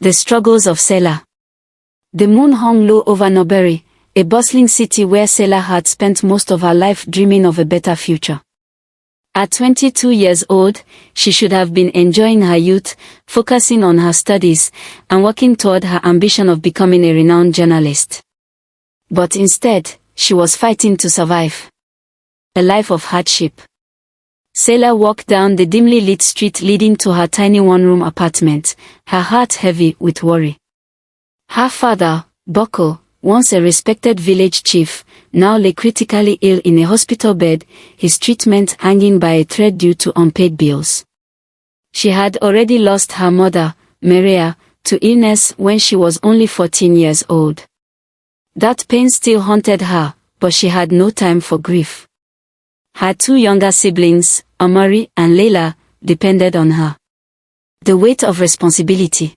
The struggles of Sela. The moon hung low over Norbury, a bustling city where Sela had spent most of her life dreaming of a better future. At 22 years old, she should have been enjoying her youth, focusing on her studies, and working toward her ambition of becoming a renowned journalist. But instead, she was fighting to survive. A life of hardship. Sela walked down the dimly lit street leading to her tiny one-room apartment, her heart heavy with worry. Her father, Boko, once a respected village chief, now lay critically ill in a hospital bed, his treatment hanging by a thread due to unpaid bills. She had already lost her mother, Maria, to illness when she was only 14 years old. That pain still haunted her, but she had no time for grief. Her two younger siblings, Amari and Leila, depended on her. The weight of responsibility.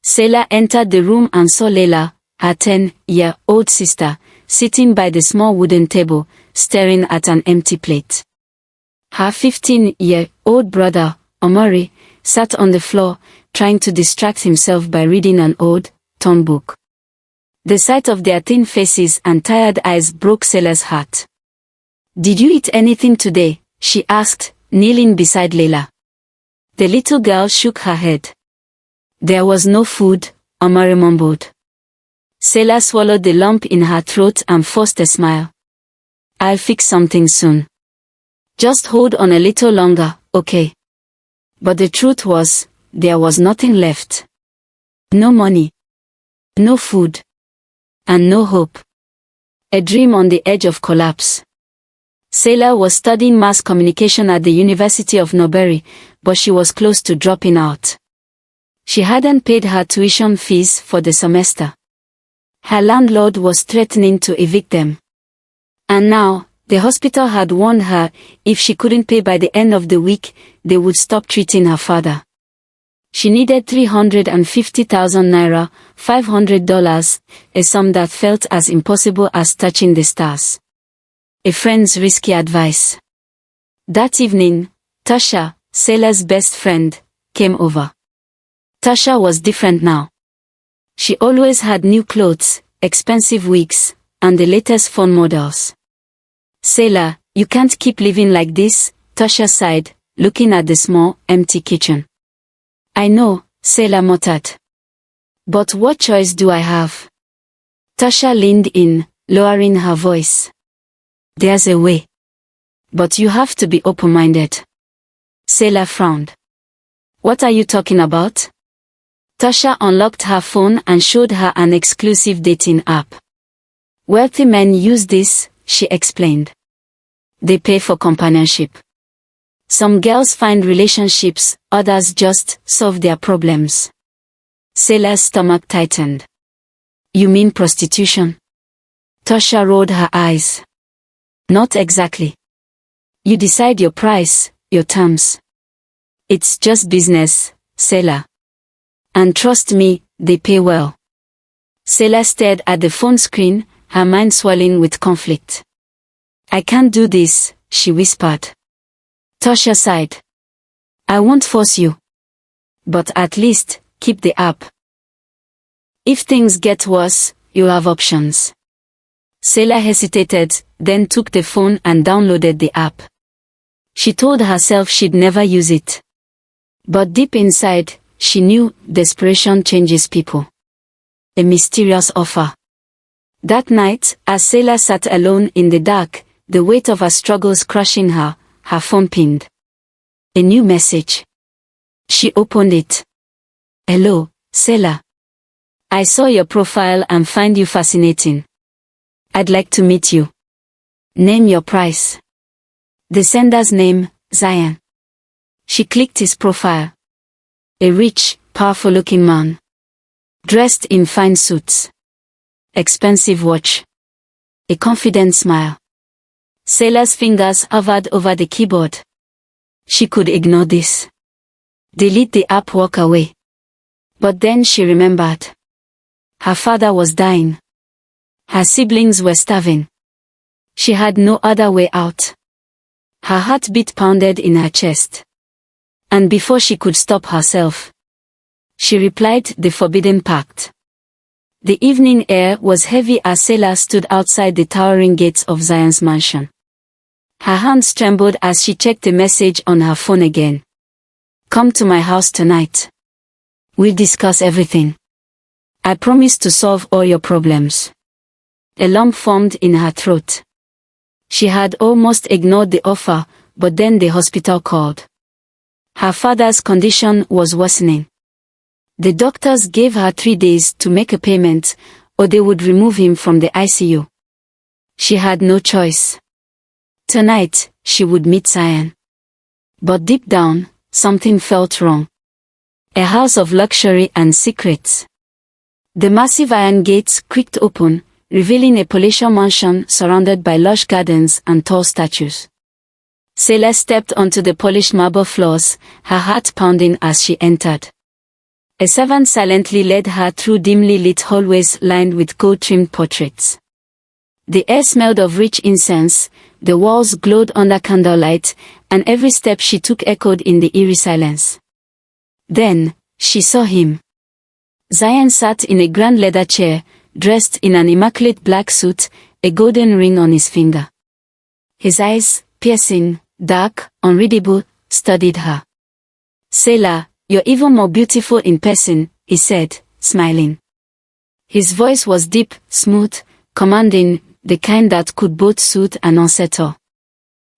Sela entered the room and saw Leila, her 10-year-old sister, sitting by the small wooden table, staring at an empty plate. Her 15-year-old brother, Amari, sat on the floor, trying to distract himself by reading an old, torn book. The sight of their thin faces and tired eyes broke Sela's heart. "Did you eat anything today?" she asked, kneeling beside Leila. The little girl shook her head. "There was no food," Amari mumbled. Sela swallowed the lump in her throat and forced a smile. "I'll fix something soon. Just hold on a little longer, okay?" But the truth was, there was nothing left. No money. No food. And no hope. A dream on the edge of collapse. Sela was studying mass communication at the University of Norbury, but she was close to dropping out. She hadn't paid her tuition fees for the semester. Her landlord was threatening to evict them. And now, the hospital had warned her, if she couldn't pay by the end of the week, they would stop treating her father. She needed 350,000 naira, $500, a sum that felt as impossible as touching the stars. A friend's risky advice. That evening, Tasha, Sela's best friend, came over. Tasha was different now. She always had new clothes, expensive wigs, and the latest phone models. "Sela, you can't keep living like this," Tasha sighed, looking at the small, empty kitchen. "I know," Sela muttered. "But what choice do I have?" Tasha leaned in, lowering her voice. "There's a way. But you have to be open-minded." Sela frowned. "What are you talking about?" Tasha unlocked her phone and showed her an exclusive dating app. "Wealthy men use this," she explained. "They pay for companionship. Some girls find relationships, others just solve their problems." Sela's stomach tightened. "You mean prostitution?" Tasha rolled her eyes. "Not exactly. You decide your price, your terms. It's just business, Sela. And trust me, they pay well." Sela stared at the phone screen, her mind swelling with conflict. "I can't do this," she whispered. Tasha sighed. "I won't force you. But at least, keep the app. If things get worse, you have options." Sela hesitated, then took the phone and downloaded the app. She told herself she'd never use it. But deep inside, she knew desperation changes people. A mysterious offer. That night, as Sela sat alone in the dark, the weight of her struggles crushing her, her phone pinged. A new message. She opened it. "Hello, Sela. I saw your profile and find you fascinating. I'd like to meet you. Name your price." The sender's name, Zion. She clicked his profile. A rich, powerful-looking man. Dressed in fine suits. Expensive watch. A confident smile. Sela's fingers hovered over the keyboard. She could ignore this. Delete the app, walk away. But then she remembered. Her father was dying. Her siblings were starving. She had no other way out. Her heartbeat pounded in her chest. And before she could stop herself, She replied, the forbidden pact. The evening air was heavy as Sela stood outside the towering gates of Zion's mansion. Her hands trembled as she checked the message on her phone again. Come to my house tonight. We'll discuss everything. I promise to solve all your problems. A lump formed in her throat. She had almost ignored the offer, but then the hospital called. Her father's condition was worsening. The doctors gave her 3 days to make a payment, or they would remove him from the ICU. She had no choice. Tonight, she would meet Zion. But deep down, something felt wrong. A house of luxury and secrets. The massive iron gates creaked open, revealing a palatial mansion surrounded by lush gardens and tall statues. Sela stepped onto the polished marble floors, her heart pounding as she entered. A servant silently led her through dimly lit hallways lined with gold-trimmed portraits. The air smelled of rich incense, the walls glowed under candlelight, and every step she took echoed in the eerie silence. Then, she saw him. Zion sat in a grand leather chair, dressed in an immaculate black suit, a golden ring on his finger. His eyes, piercing, dark, unreadable, studied her. Sela, you're even more beautiful in person, he said, smiling. His voice was deep, smooth, commanding, the kind that could both soothe and unsettle.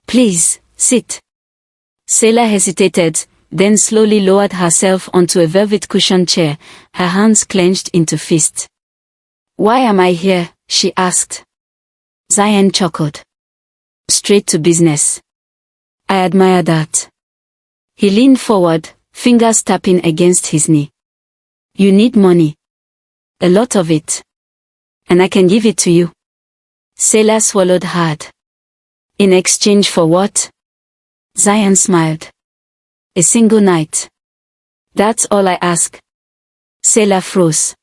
Please, sit. Sela hesitated, then slowly lowered herself onto a velvet cushioned chair, her hands clenched into fists. Why am I here? She asked. Zion chuckled. Straight to business. I admire that. He leaned forward, fingers tapping against his knee. You need money. A lot of it. And I can give it to you. Sela swallowed hard. In exchange for what? Zion smiled. A single night. That's all I ask. Sela froze.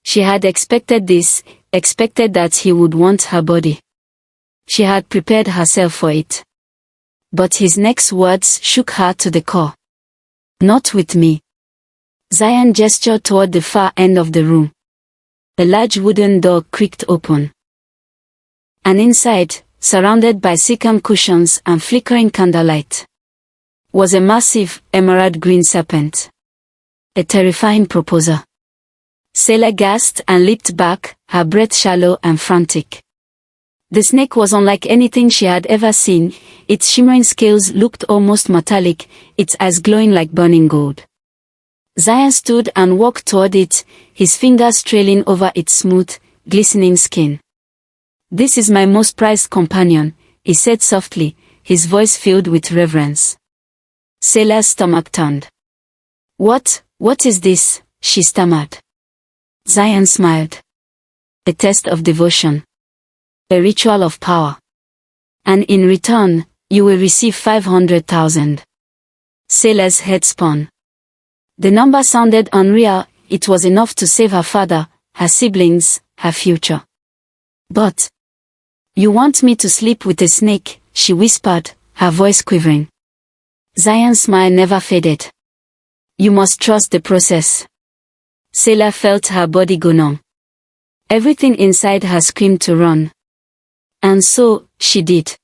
She had expected this, expected that he would want her body. She had prepared herself for it. But his next words shook her to the core. Not with me. Zion gestured toward the far end of the room. A large wooden door creaked open. And inside, surrounded by silken cushions and flickering candlelight, was a massive, emerald-green serpent. A terrifying proposal. Sela gasped and leaped back, her breath shallow and frantic. The snake was unlike anything she had ever seen. Its shimmering scales looked almost metallic, its eyes glowing like burning gold. Zion stood and walked toward it, his fingers trailing over its smooth, glistening skin. This is my most prized companion, he said softly, his voice filled with reverence. Sela's stomach turned. What is this? She stammered. Zion smiled. A test of devotion. A ritual of power. And in return, you will receive 500,000. Sela's head spun. The number sounded unreal. It was enough to save her father, her siblings, her future. But you want me to sleep with a snake, she whispered, her voice quivering. Zion's smile never faded. You must trust the process. Sela felt her body go numb. Everything inside her screamed to run. And so, she did.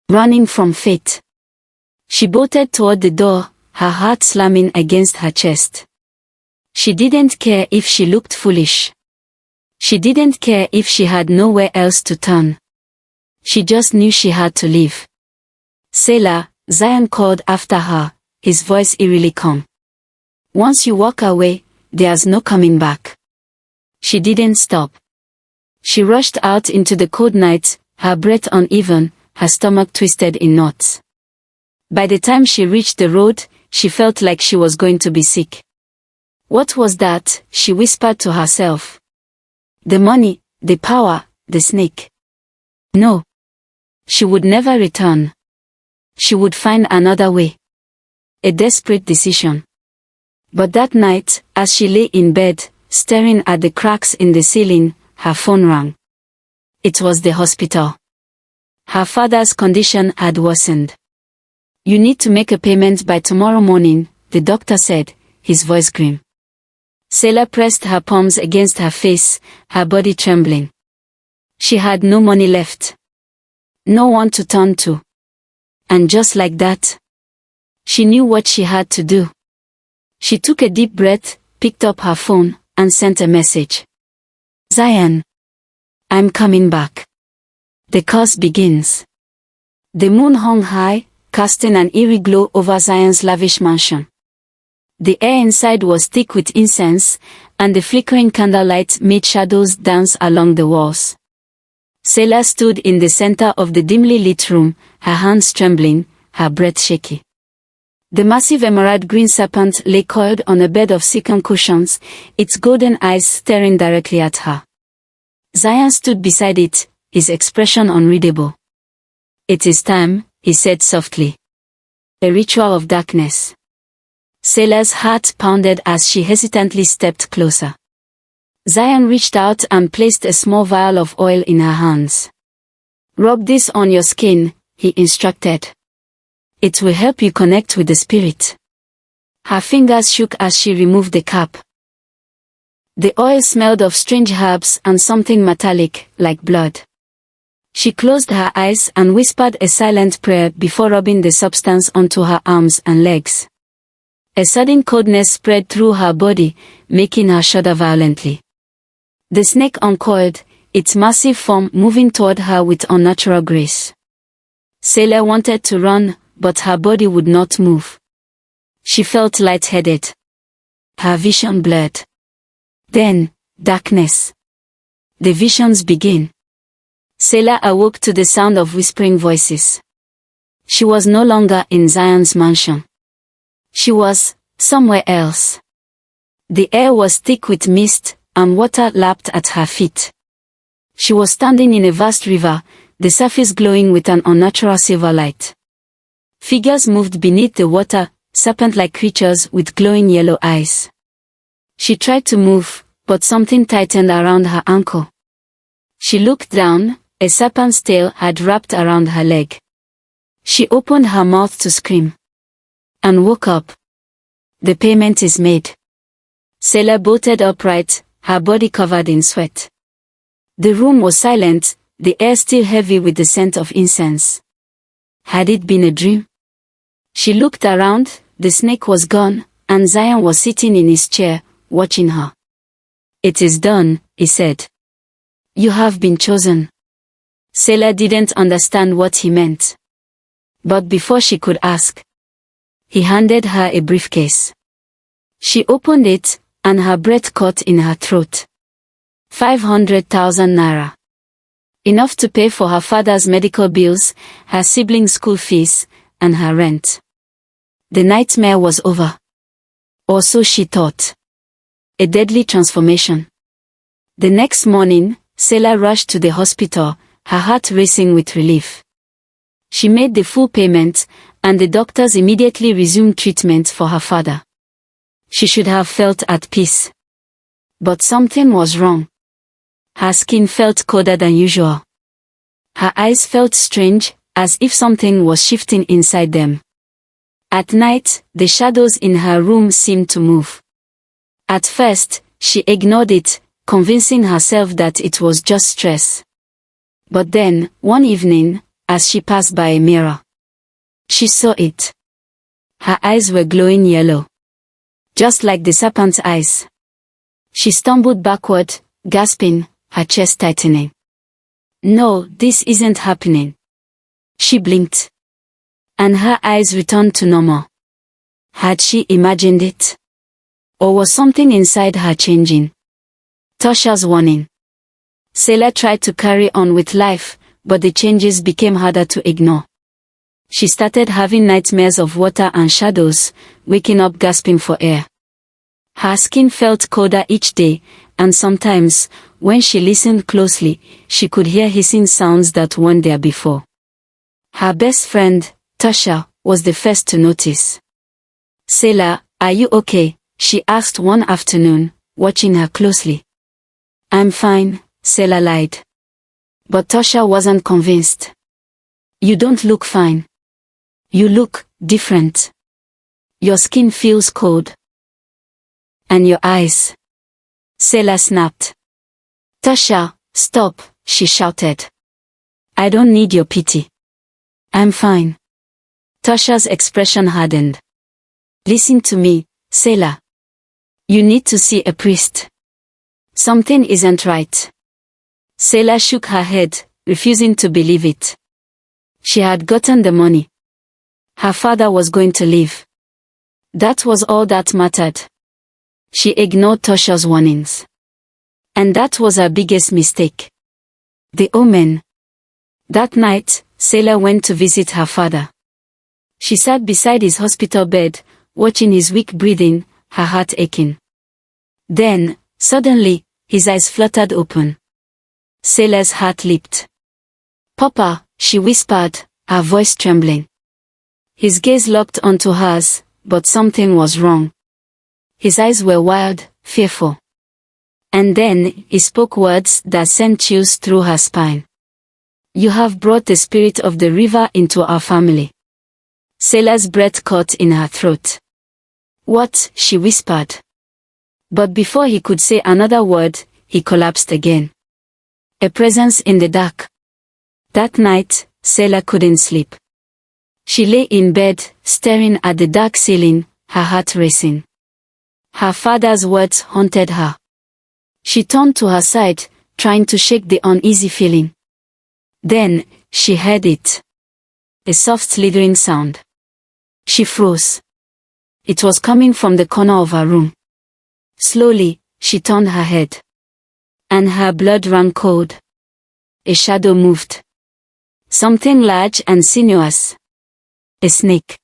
Running from fate. She bolted toward the door, her heart slamming against her chest. She didn't care if she looked foolish. She didn't care if she had nowhere else to turn. She just knew she had to leave. Sela, Zion called after her, his voice eerily calm. Once you walk away, there's no coming back. She didn't stop. She rushed out into the cold night, her breath uneven, her stomach twisted in knots. By the time she reached the road, she felt like she was going to be sick. What was that? She whispered to herself. The money, the power, the snake. No. She would never return. She would find another way. A desperate decision. But that night, as she lay in bed, staring at the cracks in the ceiling, her phone rang. It was the hospital. Her father's condition had worsened. You need to make a payment by tomorrow morning, the doctor said, his voice grim. Sela pressed her palms against her face, her body trembling. She had no money left. No one to turn to. And just like that, she knew what she had to do. She took a deep breath, picked up her phone, and sent a message. Zion. I'm coming back. The course begins. The moon hung high, casting an eerie glow over Zion's lavish mansion. The air inside was thick with incense, and the flickering candlelight made shadows dance along the walls. Sela stood in the center of the dimly lit room, her hands trembling, her breath shaky. The massive emerald-green serpent lay coiled on a bed of silken cushions, its golden eyes staring directly at her. Zion stood beside it, his expression unreadable. It is time, he said softly. A ritual of darkness. Sela's heart pounded as she hesitantly stepped closer. Zion reached out and placed a small vial of oil in her hands. Rub this on your skin, he instructed. It will help you connect with the spirit. Her fingers shook as she removed the cap. The oil smelled of strange herbs and something metallic, like blood. She closed her eyes and whispered a silent prayer before rubbing the substance onto her arms and legs. A sudden coldness spread through her body, making her shudder violently. The snake uncoiled, its massive form moving toward her with unnatural grace. Sela wanted to run, but her body would not move. She felt lightheaded. Her vision blurred. Then, darkness. The visions began. Sela awoke to the sound of whispering voices. She was no longer in Zion's mansion. She was somewhere else. The air was thick with mist, and water lapped at her feet. She was standing in a vast river, the surface glowing with an unnatural silver light. Figures moved beneath the water, serpent-like creatures with glowing yellow eyes. She tried to move, but something tightened around her ankle. She looked down, a serpent's tail had wrapped around her leg. She opened her mouth to scream. And woke up. The payment is made. Sela bolted upright, her body covered in sweat. The room was silent, the air still heavy with the scent of incense. Had it been a dream? She looked around, the snake was gone, and Zion was sitting in his chair, watching her. It is done, he said. You have been chosen. Sela didn't understand what he meant. But before she could ask, he handed her a briefcase. She opened it, and her breath caught in her throat. 500,000 naira. Enough to pay for her father's medical bills, her siblings' school fees, and her rent. The nightmare was over. Or so she thought. A deadly transformation. The next morning, Sela rushed to the hospital, her heart racing with relief. She made the full payment, and the doctors immediately resumed treatment for her father. She should have felt at peace. But something was wrong. Her skin felt colder than usual. Her eyes felt strange, as if something was shifting inside them. At night, the shadows in her room seemed to move. At first, she ignored it, convincing herself that it was just stress. But then, one evening, as she passed by a mirror, she saw it. Her eyes were glowing yellow. Just like the serpent's eyes. She stumbled backward, gasping, her chest tightening. No, this isn't happening. She blinked. And her eyes returned to normal. Had she imagined it? Or was something inside her changing? Tasha's warning. Sela tried to carry on with life, but the changes became harder to ignore. She started having nightmares of water and shadows, waking up gasping for air. Her skin felt colder each day, and sometimes, when she listened closely, she could hear hissing sounds that weren't there before. Her best friend, Tasha, was the first to notice. Sela, are you okay? She asked one afternoon, watching her closely. I'm fine, Sela lied. But Tasha wasn't convinced. You don't look fine. You look different. Your skin feels cold. And your eyes. Sela snapped. Tasha, stop, she shouted. I don't need your pity. I'm fine. Tasha's expression hardened. Listen to me, Sela. You need to see a priest. Something isn't right. Sela shook her head, refusing to believe it. She had gotten the money. Her father was going to leave. That was all that mattered. She ignored Tasha's warnings. And that was her biggest mistake. The omen. That night, Sela went to visit her father. She sat beside his hospital bed, watching his weak breathing, her heart aching. Then, suddenly, his eyes fluttered open. Sela's heart leaped. Papa, she whispered, her voice trembling. His gaze locked onto hers, but something was wrong. His eyes were wild, fearful. And then, he spoke words that sent chills through her spine. You have brought the spirit of the river into our family. Sela's breath caught in her throat. What? She whispered. But before he could say another word, he collapsed again. A presence in the dark. That night, Sela couldn't sleep. She lay in bed, staring at the dark ceiling, her heart racing. Her father's words haunted her. She turned to her side, trying to shake the uneasy feeling. Then, she heard it. A soft slithering sound. She froze. It was coming from the corner of her room. Slowly, she turned her head. And her blood ran cold. A shadow moved. Something large and sinuous. A snake.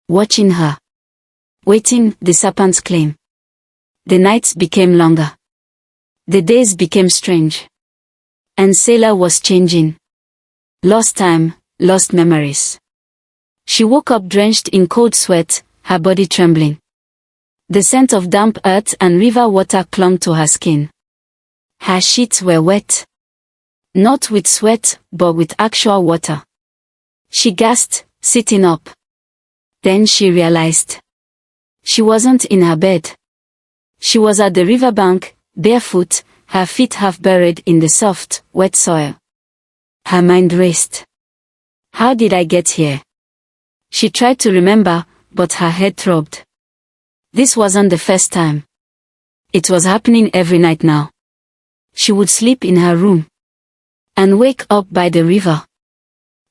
Watching her. Waiting, the serpent's claim. The nights became longer. The days became strange. And Sela was changing. Lost time, lost memories. She woke up drenched in cold sweat, her body trembling. The scent of damp earth and river water clung to her skin. Her sheets were wet. Not with sweat, but with actual water. She gasped, sitting up. Then she realized. She wasn't in her bed. She was at the riverbank, barefoot, her feet half buried in the soft, wet soil. Her mind raced. How did I get here? She tried to remember, but her head throbbed. This wasn't the first time. It was happening every night now. She would sleep in her room. And wake up by the river.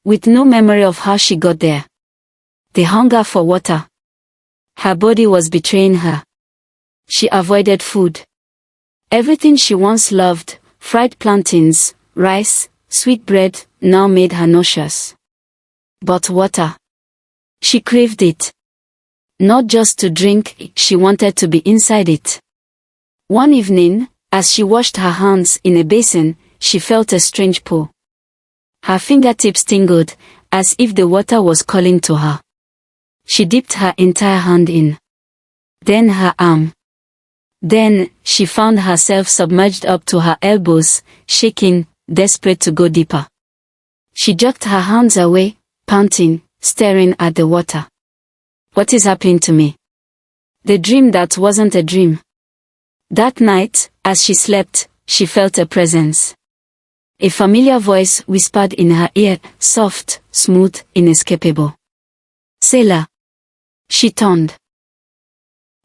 With no memory of how she got there. The hunger for water. Her body was betraying her. She avoided food. Everything she once loved, fried plantains, rice, sweet bread, now made her nauseous. But water. She craved it. Not just to drink, she wanted to be inside it. One evening, as she washed her hands in a basin, she felt a strange pull. Her fingertips tingled, as if the water was calling to her. She dipped her entire hand in. Then her arm. Then, she found herself submerged up to her elbows, shaking, desperate to go deeper. She jerked her hands away, panting, staring at the water. What is happening to me? The dream that wasn't a dream. That night, as she slept, she felt a presence. A familiar voice whispered in her ear, soft, smooth, inescapable. Sela. She turned.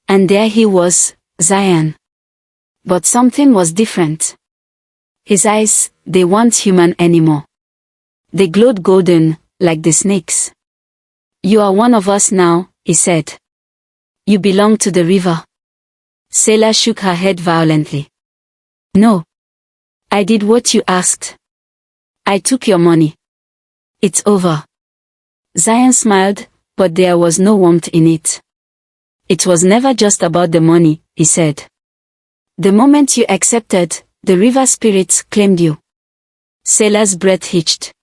And there he was, Zion. But something was different. His eyes, they weren't human anymore. They glowed golden, like the snakes. You are one of us now, he said. You belong to the river. Sela shook her head violently. No. I did what you asked. I took your money. It's over. Zion smiled, but there was no warmth in it. It was never just about the money, he said. The moment you accepted, the river spirits claimed you. Sela's breath hitched.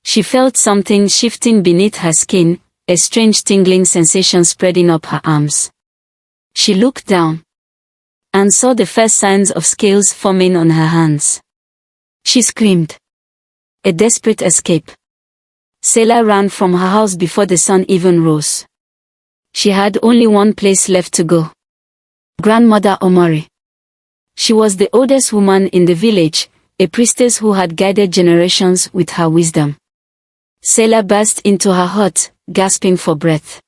She felt something shifting beneath her skin, a strange tingling sensation spreading up her arms. She looked down. And saw the first signs of scales forming on her hands. She screamed. A desperate escape. Sela ran from her house before the sun even rose. She had only one place left to go. Grandmother Omori. She was the oldest woman in the village, a priestess who had guided generations with her wisdom. Sela burst into her hut, gasping for breath.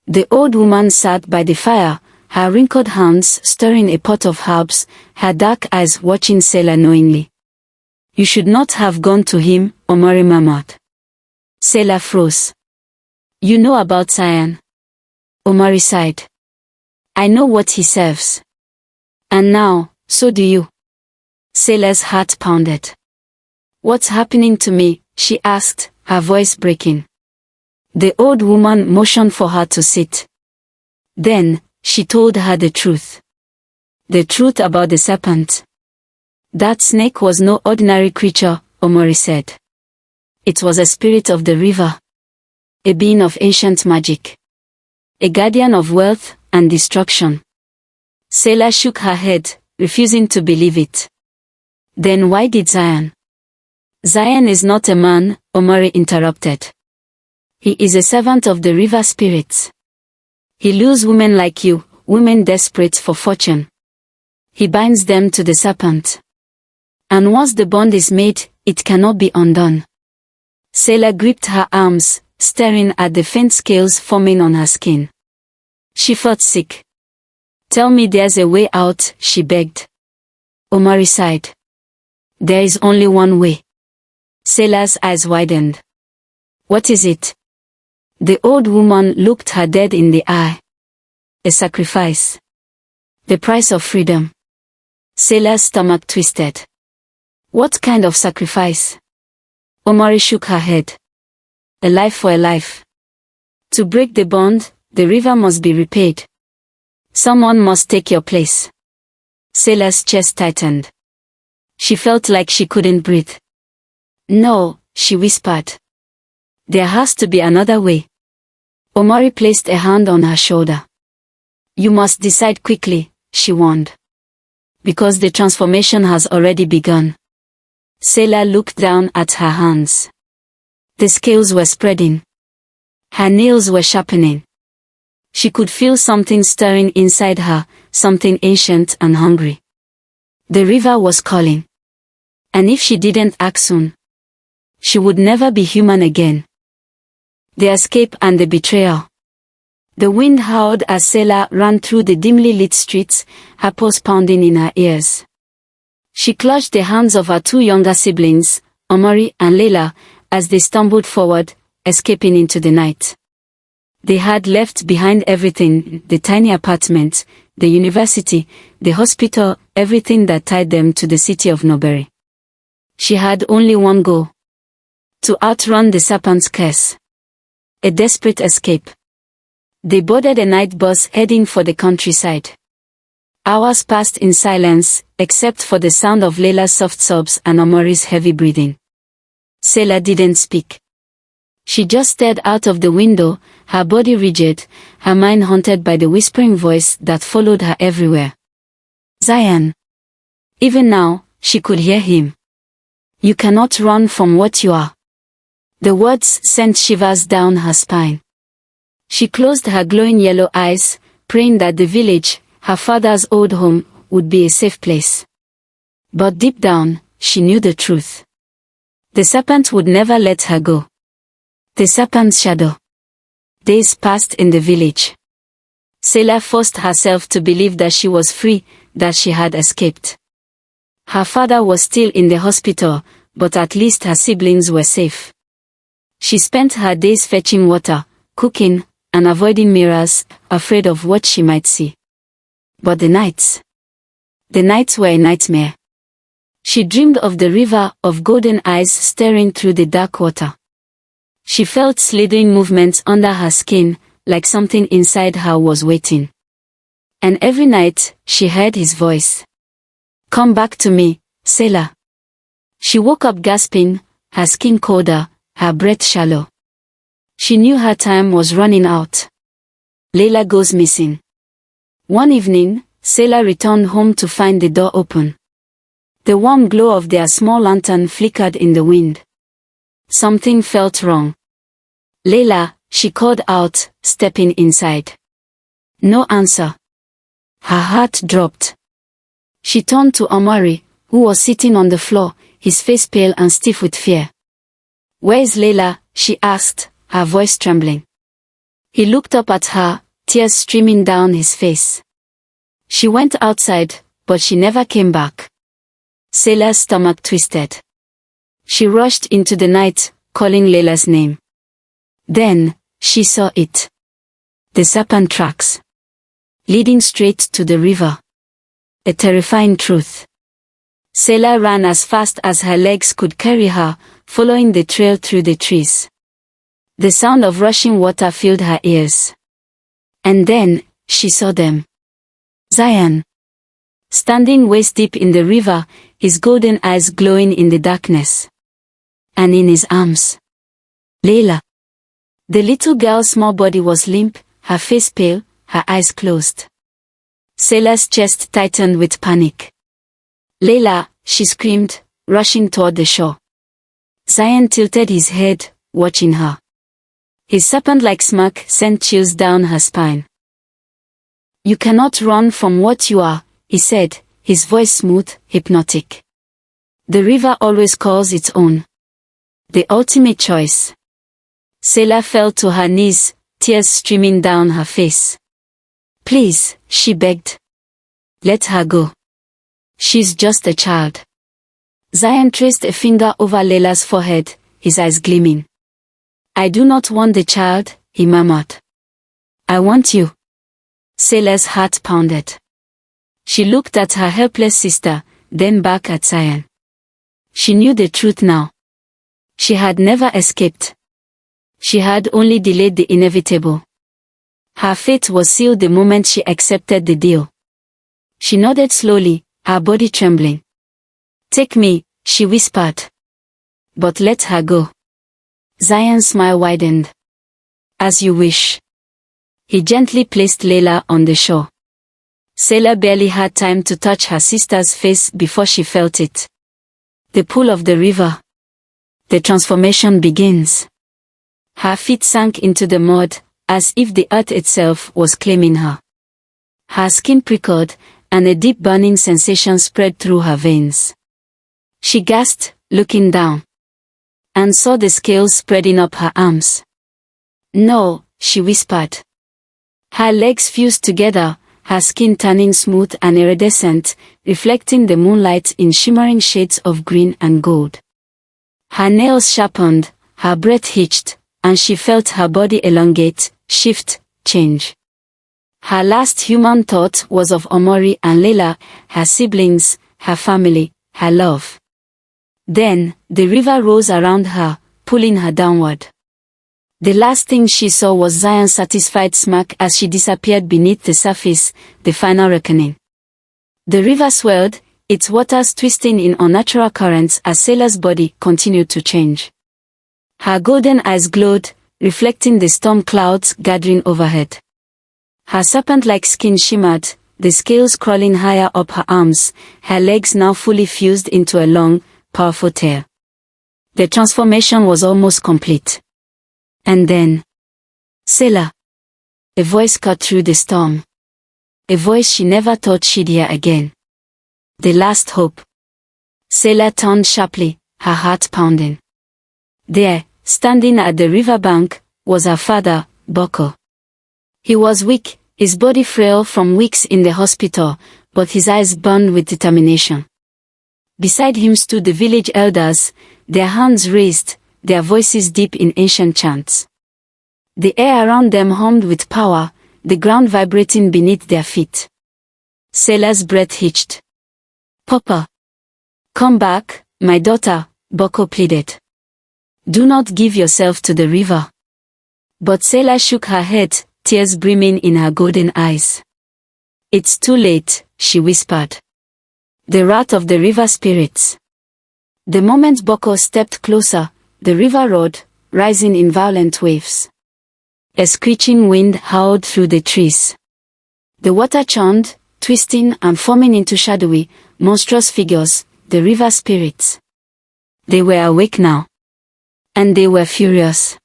The old woman sat by the fire, her wrinkled hands stirring a pot of herbs, her dark eyes watching Sela knowingly. "You should not have gone to him," Omari murmured. Sela froze. "You know about Zion?" Omari sighed. "I know what he serves. And now, so do you." Sela's heart pounded. "What's happening to me?" she asked, her voice breaking. The old woman motioned for her to sit. Then, she told her the truth. The truth about the serpent. "That snake was no ordinary creature," Omori said. "It was a spirit of the river. A being of ancient magic. A guardian of wealth and destruction." Sela shook her head, refusing to believe it. "Then why did Zion?" "Zion is not a man," Omori interrupted. "He is a servant of the river spirits. He lures women like you, women desperate for fortune. He binds them to the serpent. And once the bond is made, it cannot be undone." Sela gripped her arms, staring at the faint scales forming on her skin. She felt sick. "Tell me there's a way out," she begged. Omari sighed. "There is only one way." Sela's eyes widened. "What is it?" The old woman looked her dead in the eye. "A sacrifice. The price of freedom." Sela's stomach twisted. "What kind of sacrifice?" Omari shook her head. "A life for a life. To break the bond, the river must be repaid. Someone must take your place." Sela's chest tightened. She felt like she couldn't breathe. "No," she whispered. "There has to be another way." Omari placed a hand on her shoulder. "You must decide quickly," she warned. "Because the transformation has already begun." Sela looked down at her hands. The scales were spreading. Her nails were sharpening. She could feel something stirring inside her, something ancient and hungry. The river was calling. And if she didn't act soon, she would never be human again. The escape and the betrayal. The wind howled as Sela ran through the dimly lit streets, her pulse pounding in her ears. She clutched the hands of her two younger siblings, Omari and Lela, as they stumbled forward, escaping into the night. They had left behind everything, the tiny apartment, the university, the hospital, everything that tied them to the city of Noberi. She had only one goal. To outrun the serpent's curse. A desperate escape. They boarded a night bus heading for the countryside. Hours passed in silence, except for the sound of Leila's soft sobs and Omori's heavy breathing. Sela didn't speak. She just stared out of the window, her body rigid, her mind haunted by the whispering voice that followed her everywhere. "Zion." Even now, she could hear him. "You cannot run from what you are." The words sent shivers down her spine. She closed her glowing yellow eyes, praying that the village, her father's old home, would be a safe place. But deep down, she knew the truth. The serpent would never let her go. The serpent's shadow. Days passed in the village. Sela forced herself to believe that she was free, that she had escaped. Her father was still in the hospital, but at least her siblings were safe. She spent her days fetching water, cooking, and avoiding mirrors, afraid of what she might see. But the nights were a nightmare. She dreamed of the river, of golden eyes staring through the dark water. She felt slithering movements under her skin, like something inside her was waiting. And every night, she heard his voice. "Come back to me, Sela." She woke up gasping, her skin colder, her breath shallow. She knew her time was running out. Lela goes missing. One evening, Sela returned home to find the door open. The warm glow of their small lantern flickered in the wind. Something felt wrong. "Lela," she called out, stepping inside. No answer. Her heart dropped. She turned to Omari, who was sitting on the floor, his face pale and stiff with fear. "Where is Layla?" she asked, her voice trembling. He looked up at her, tears streaming down his face. "She went outside, but she never came back." Sela's stomach twisted. She rushed into the night, calling Layla's name. Then, she saw it. The serpent tracks. Leading straight to the river. A terrifying truth. Sela ran as fast as her legs could carry her, following the trail through the trees. The sound of rushing water filled her ears. And then, she saw them. Zion. Standing waist deep in the river, his golden eyes glowing in the darkness. And in his arms, Layla. The little girl's small body was limp, her face pale, her eyes closed. Sela's chest tightened with panic. "Layla," she screamed, rushing toward the shore. Zion tilted his head, watching her. His serpent-like smirk sent chills down her spine. "You cannot run from what you are," he said, his voice smooth, hypnotic. "The river always calls its own. The ultimate choice." Sela fell to her knees, tears streaming down her face. "Please," she begged. "Let her go. She's just a child." Zion traced a finger over Layla's forehead, his eyes gleaming. "I do not want the child," he murmured. "I want you." Sela's heart pounded. She looked at her helpless sister, then back at Zion. She knew the truth now. She had never escaped. She had only delayed the inevitable. Her fate was sealed the moment she accepted the deal. She nodded slowly, her body trembling. "Take me," she whispered. "But let her go." Zion's smile widened. "As you wish." He gently placed Layla on the shore. Sela barely had time to touch her sister's face before she felt it. The pull of the river. The transformation begins. Her feet sank into the mud, as if the earth itself was claiming her. Her skin prickled, and a deep burning sensation spread through her veins. She gasped, looking down, and saw the scales spreading up her arms. "No," she whispered. Her legs fused together, her skin turning smooth and iridescent, reflecting the moonlight in shimmering shades of green and gold. Her nails sharpened, her breath hitched, and she felt her body elongate, shift, change. Her last human thought was of Omori and Layla, her siblings, her family, her love. Then, the river rose around her, pulling her downward. The last thing she saw was Zion's satisfied smirk as she disappeared beneath the surface, the final reckoning. The river swelled, its waters twisting in unnatural currents as Sela's body continued to change. Her golden eyes glowed, reflecting the storm clouds gathering overhead. Her serpent-like skin shimmered, the scales crawling higher up her arms, her legs now fully fused into a long, powerful tail. The transformation was almost complete. And then, "Sela." A voice cut through the storm. A voice she never thought she'd hear again. The last hope. Sela turned sharply, her heart pounding. There, standing at the riverbank, was her father, Boko. He was weak, his body frail from weeks in the hospital, but his eyes burned with determination. Beside him stood the village elders, their hands raised, their voices deep in ancient chants. The air around them hummed with power, the ground vibrating beneath their feet. Sela's breath hitched. "Papa. Come back, my daughter," Boko pleaded. "Do not give yourself to the river." But Sela shook her head, tears brimming in her golden eyes. "It's too late," she whispered. "The wrath of the river spirits." The moment Boko stepped closer, the river roared, rising in violent waves. A screeching wind howled through the trees. The water churned, twisting and forming into shadowy, monstrous figures, the river spirits. They were awake now. And they were furious.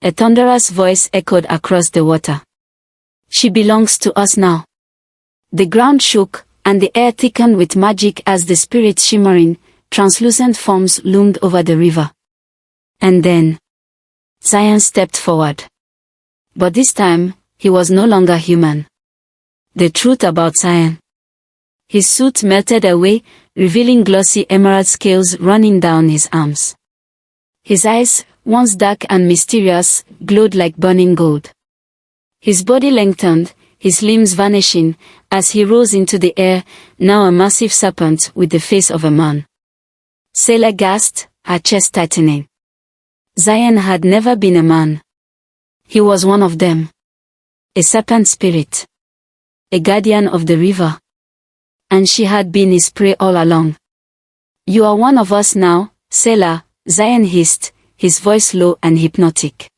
A thunderous voice echoed across the water. "She belongs to us now." The ground shook, and the air thickened with magic as the spirit's shimmering, translucent forms loomed over the river. And then Zion stepped forward. But this time, he was no longer human. The truth about Zion. His suit melted away, revealing glossy emerald scales running down his arms. His eyes, once dark and mysterious, glowed like burning gold. His body lengthened, his limbs vanishing, as he rose into the air, now a massive serpent with the face of a man. Sela gasped, her chest tightening. Zion had never been a man. He was one of them. A serpent spirit. A guardian of the river. And she had been his prey all along. "You are one of us now, Sela," Zion hissed, his voice low and hypnotic.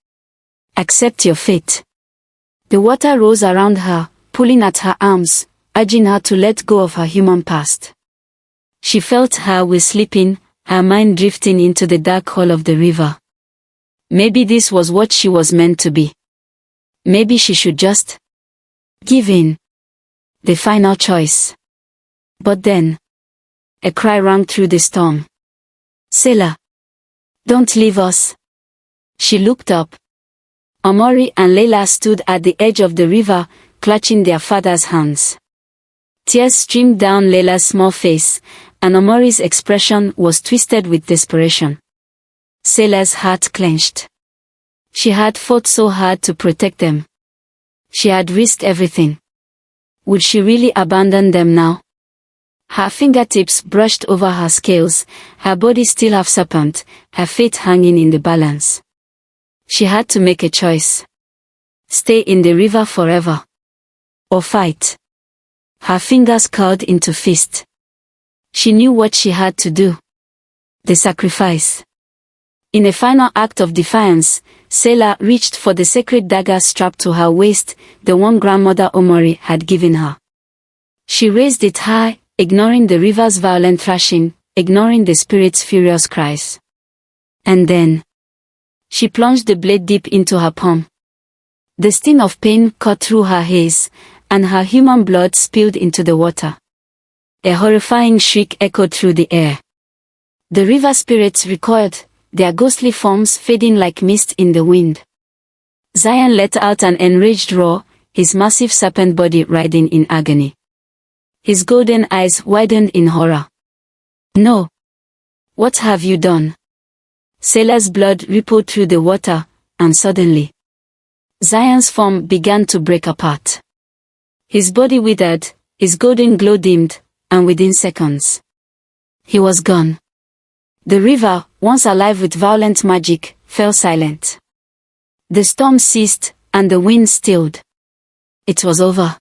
"Accept your fate." The water rose around her, pulling at her arms, urging her to let go of her human past. She felt her will slipping, her mind drifting into the dark hole of the river. Maybe this was what she was meant to be. Maybe she should just give in. The final choice. But then, a cry rang through the storm. "Sela! Don't leave us!" She looked up. Omori and Layla stood at the edge of the river, clutching their father's hands. Tears streamed down Layla's small face, and Omori's expression was twisted with desperation. Sela's heart clenched. She had fought so hard to protect them. She had risked everything. Would she really abandon them now? Her fingertips brushed over her scales, her body still half serpent, her fate hanging in the balance. She had to make a choice. Stay in the river forever. Or fight. Her fingers curled into fist. She knew what she had to do. The sacrifice. In a final act of defiance, Sela reached for the sacred dagger strapped to her waist, the one grandmother Omori had given her. She raised it high, ignoring the river's violent thrashing, ignoring the spirit's furious cries. And then, she plunged the blade deep into her palm. The sting of pain cut through her haze, and her human blood spilled into the water. A horrifying shriek echoed through the air. The river spirits recoiled, their ghostly forms fading like mist in the wind. Zion let out an enraged roar, his massive serpent body writhing in agony. His golden eyes widened in horror. "No! What have you done?" Sela's blood rippled through the water, and suddenly, Zion's form began to break apart. His body withered, his golden glow dimmed, and within seconds, he was gone. The river, once alive with violent magic, fell silent. The storm ceased, and the wind stilled. It was over.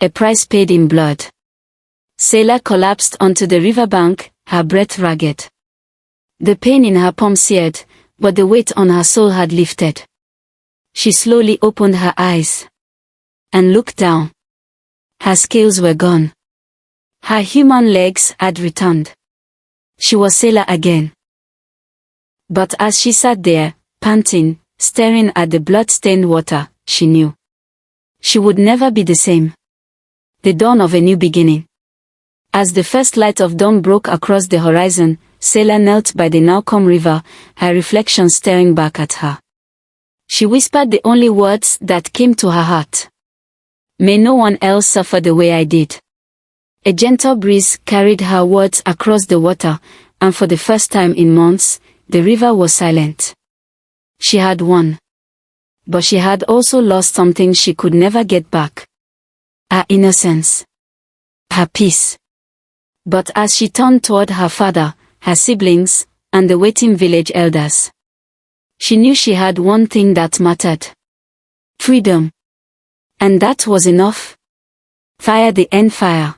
A price paid in blood. Sela collapsed onto the riverbank, her breath ragged. The pain in her palm seared, but the weight on her soul had lifted. She slowly opened her eyes and looked down. Her scales were gone. Her human legs had returned. She was Sela again. But as she sat there, panting, staring at the blood-stained water, she knew she would never be the same. The dawn of a new beginning. As the first light of dawn broke across the horizon, Sela knelt by the now-calm river, her reflection staring back at her. She whispered the only words that came to her heart. "May no one else suffer the way I did." A gentle breeze carried her words across the water, and for the first time in months, the river was silent. She had won. But she had also lost something she could never get back. Her innocence. Her peace. But as she turned toward her father, her siblings, and the waiting village elders, she knew she had one thing that mattered. Freedom. And that was enough. Fire the end fire.